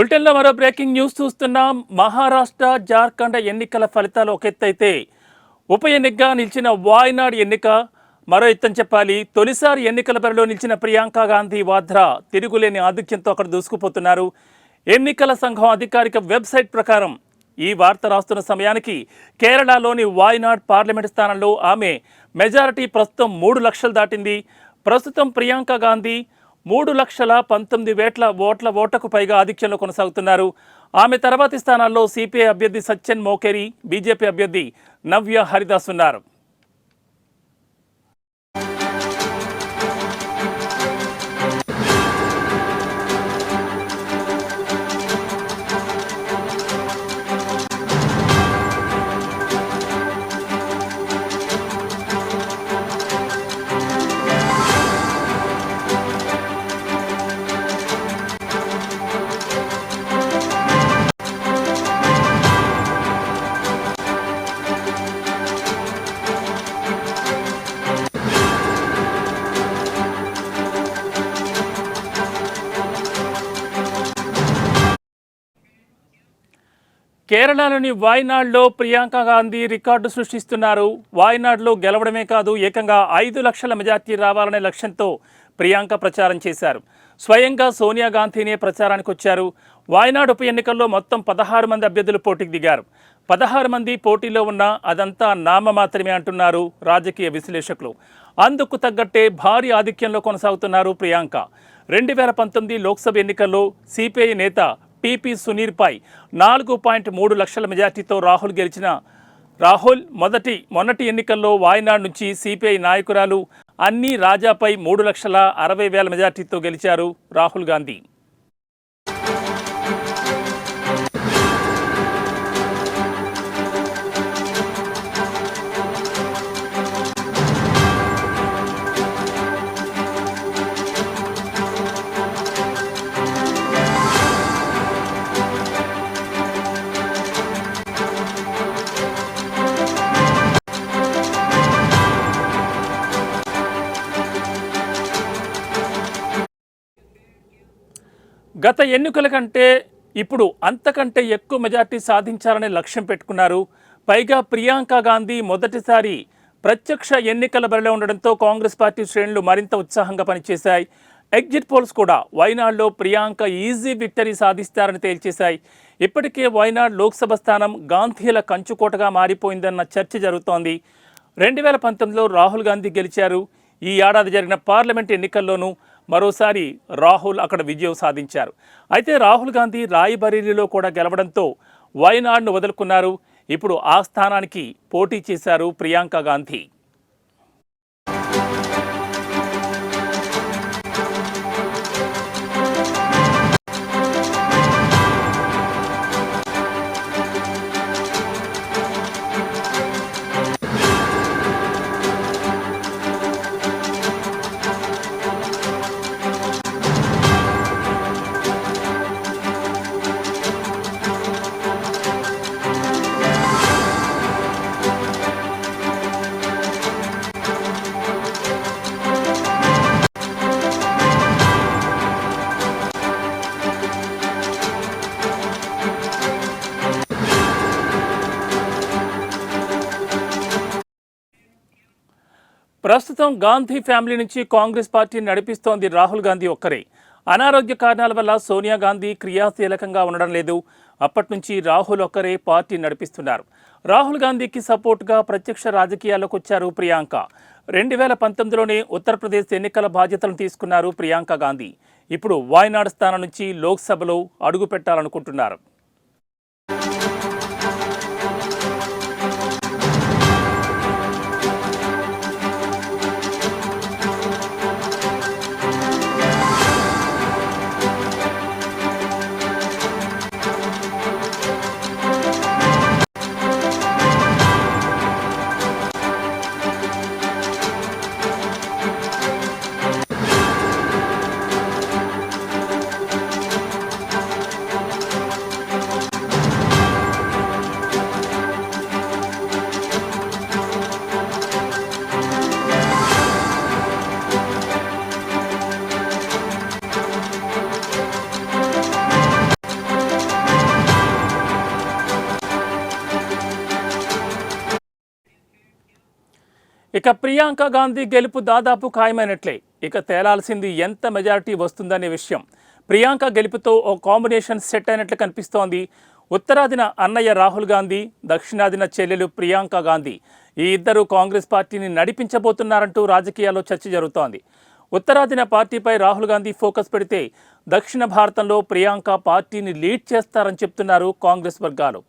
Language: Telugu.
బులెటిన్లో మరో బ్రేకింగ్ న్యూస్ చూస్తున్నాం. మహారాష్ట్ర జార్ఖండ్ ఎన్నికల ఫలితాలు ఒక ఎత్తైతే ఉప ఎన్నికగా నిలిచిన వాయనాడ్ ఎన్నిక మరో ఎత్తని చెప్పాలి. తొలిసారి ఎన్నికల బరిలో నిలిచిన ప్రియాంక గాంధీ వాద్రా తిరుగులేని ఆధిక్యంతో అక్కడ దూసుకుపోతున్నారు. ఎన్నికల సంఘం అధికారిక వెబ్సైట్ ప్రకారం ఈ వార్త రాస్తున్న సమయానికి కేరళలోని వాయనాడ్ పార్లమెంట్ స్థానంలో ఆమె మెజారిటీ ప్రస్తుతం 3 లక్షలు దాటింది. ప్రస్తుతం ప్రియాంక గాంధీ 3,19,000 ఓట్లకు పైగా ఆధిక్యంలో కొనసాగుతున్నారు. ఆమె తర్వాతి స్థానాల్లో సిపిఐ అభ్యర్థి సచిన్ మోకేరి, బీజేపీ అభ్యర్థి నవ్య హరిదాస్ ఉన్నారు. కేరళలోని వాయనాడ్లో ప్రియాంక గాంధీ రికార్డు సృష్టిస్తున్నారు. వాయనాడ్లో గెలవడమే కాదు, ఏకంగా 5 లక్షల మెజార్టీ రావాలనే లక్ష్యంతో ప్రియాంక ప్రచారం చేశారు. స్వయంగా సోనియా గాంధీనే ప్రచారానికి వచ్చారు. వాయనాడ్ ఉప ఎన్నికల్లో మొత్తం 16 మంది అభ్యర్థులు పోటీకి దిగారు. 16 మంది పోటీలో ఉన్న అదంతా నామ మాత్రమే అంటున్నారు రాజకీయ విశ్లేషకులు. అందుకు తగ్గట్టే భారీ ఆధిక్యంలో కొనసాగుతున్నారు ప్రియాంక. 2019 లోక్సభ ఎన్నికల్లో సిపిఐ నేత టీపీ సునీర్పై 4.3 లక్షల మెజార్టీతో రాహుల్ గెలిచిన మొన్నటి ఎన్నికల్లో వాయనాడ్ నుంచి సిపిఐ నాయకురాలు అన్నీ రాజాపై 3,60,000 మెజార్టీతో గెలిచారు రాహుల్ గాంధీ. గత ఎన్నికల కంటే ఇప్పుడు అంతకంటే ఎక్కువ మెజార్టీ సాధించాలనే లక్ష్యం పెట్టుకున్నారు. పైగా ప్రియాంక గాంధీ మొదటిసారి ప్రత్యక్ష ఎన్నికల బరిలో ఉండడంతో కాంగ్రెస్ పార్టీ శ్రేణులు మరింత ఉత్సాహంగా పనిచేశాయి. ఎగ్జిట్ పోల్స్ కూడా వైనాడ్లో ప్రియాంక ఈజీ విక్టరీ సాధిస్తారని తేల్చేశాయి. ఇప్పటికే వైనాడ్ లోక్సభ స్థానం గాంధీల కంచుకోటగా మారిపోయిందన్న చర్చ జరుగుతోంది. 2019లో రాహుల్ గాంధీ గెలిచారు. ఈ ఏడాది జరిగిన పార్లమెంట్ ఎన్నికల్లోనూ మరోసారి రాహుల్ అక్కడ విజయం సాధించారు. అయితే రాహుల్ గాంధీ రాయ్బరేలీలో కూడా గెలవడంతో వైనాడ్ను వదులుకున్నారు. ఇప్పుడు ఆ స్థానానికి పోటీ చేశారు ప్రియాంక గాంధీ. ప్రస్తుతం గాంధీ ఫ్యామిలీ నుంచి కాంగ్రెస్ పార్టీని నడిపిస్తోంది రాహుల్ గాంధీ ఒక్కరే. అనారోగ్య కారణాల వల్ల సోనియా గాంధీ క్రియాశీలకంగా ఉండడం లేదు. అప్పటి నుంచి రాహుల్ ఒక్కరే పార్టీ నడిపిస్తున్నారు. రాహుల్ గాంధీకి సపోర్ట్గా ప్రత్యక్ష రాజకీయాల్లోకి వచ్చారు ప్రియాంక. 2019లోనే ఉత్తరప్రదేశ్ ఎన్నికల బాధ్యతలను తీసుకున్నారు ప్రియాంక గాంధీ. ఇప్పుడు వాయనాడ్ స్థానం నుంచి లోక్సభలో అడుగు పెట్టాలనుకుంటున్నారు. ఇక ప్రియాంక గాంధీ గెలుపు దాదాపు ఖాయమైనట్లే. ఇక తేలాల్సింది ఎంత మెజారిటీ వస్తుందనే విషయం. ప్రియాంక గెలుపుతో ఓ కాంబినేషన్ సెట్ అయినట్లు కనిపిస్తోంది. ఉత్తరాదిన అన్నయ్య రాహుల్ గాంధీ, దక్షిణాదిన చెల్లెలు ప్రియాంక గాంధీ ఈ ఇద్దరు కాంగ్రెస్ పార్టీని నడిపించబోతున్నారంటూ రాజకీయాల్లో చర్చ జరుగుతోంది. ఉత్తరాదిన పార్టీపై రాహుల్ గాంధీ ఫోకస్ పెడితే దక్షిణ భారతంలో ప్రియాంక పార్టీని లీడ్ చేస్తారని చెప్తున్నారు కాంగ్రెస్ వర్గాలు.